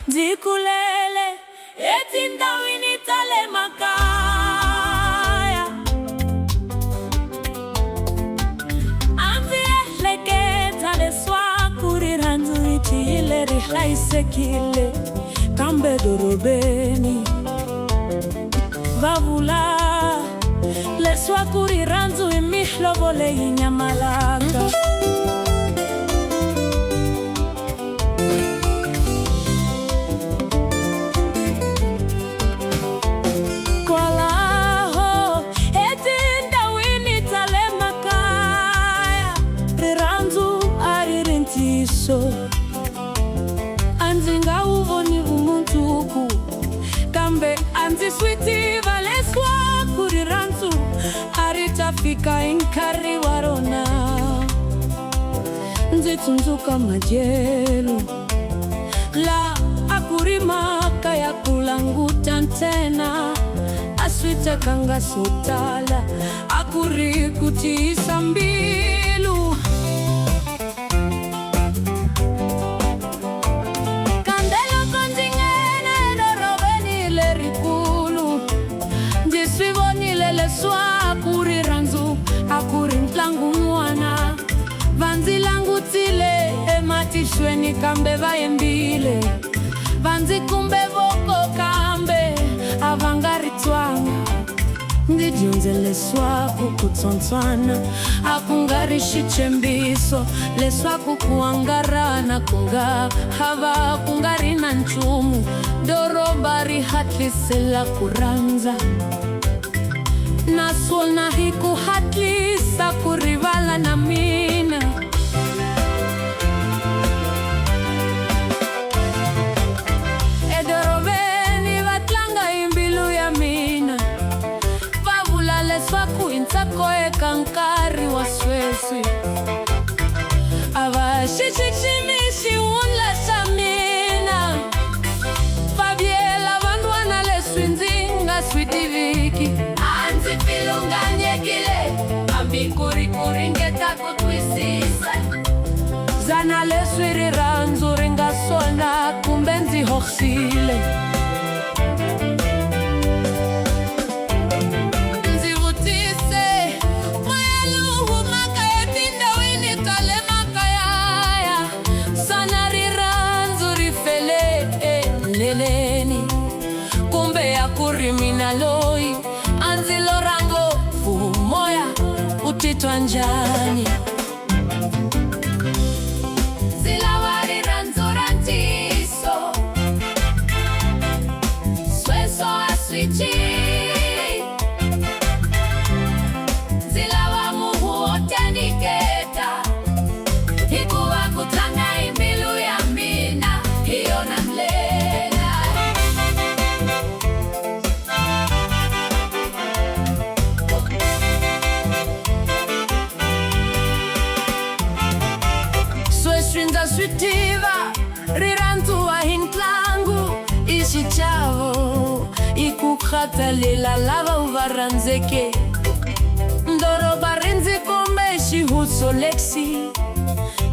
Ndikulele etindawini tale makaya Amvieleketa leswa kuriranzu itile rihlaisekile Kambe dorobeni Vavula leswa kuriranzu imihlovole inyamalaka Anzinga uvoni umuntuku Kambe anzi switi valeswa kuriranzu Aritafika inkari warona Nzitunzuka majelu La akurimaka ya kulanguta ntena Aswita kanga sotala Akurikuti isambilu Leswa kuriranzu akurintlangu mwana Vanzi langu tile ematishweni kambe vayembile Vanzi kumbe voko kambe avangari twanga Ndijunze leswa kukutsontswana Akungari shichembiso Leswa kukuangarana kunga Hava kungari na nchumu Dorobari hatlisela kuranza Nasona hiku hatlisa kurivala na mina Edoroveni vatlanga imbilu ya mina Vavula leswa kuintsakoe kankari wa sweswi Avashichichimishi unla shamina Fabiela vandwana leswi nzinga swidiviki Filunganye kile Ambi kuri ngeta kutwisisa Zana leswiri ranzu ringa sona kumbenzi hoxile Nzivutise Mayaluhu makaya tindawini tale makaya Sana riranzu rifele leleni Kumbe ya kuriminaloi Anzilo rango fumoya utitwa njani Zilawari ranzorantiso Sweso aswichi Zilawa muhu oteniketa Hikuwa kutanga imbilu ya mina Hiyo na mlela Swinza switiva rirantu wa hintlangu Ishichavo ikukhatalela lava uvaranzeke Ndoro barinzi kumbe shihuso leksi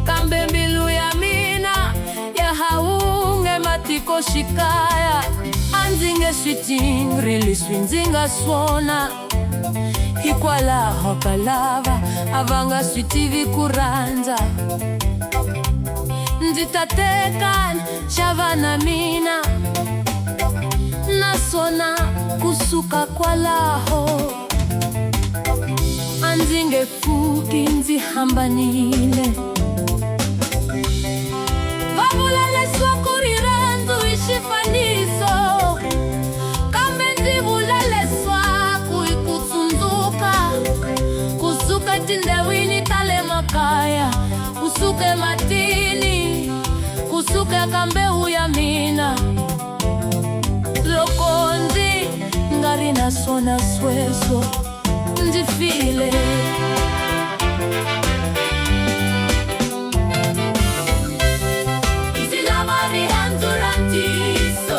Kambe mbilu ya mina ya haunge matiko shikaya Anzinge switingri liswinzinga swona Hikwala hopalava avanga switivi kuranza Nzitatekan shavana mina Nasona kusuka kwa laho Anzinge fuki nzi hambanile Vavula leswa kuriranzu ishifaniso Kambe nzivula leswa kuikusunzuka Kusuka tindawini tale makaya Kusuke matini Kusuke kambe huya mina Lokonzi ngari nasona sweso Ndifile Zilawari hanzurantiso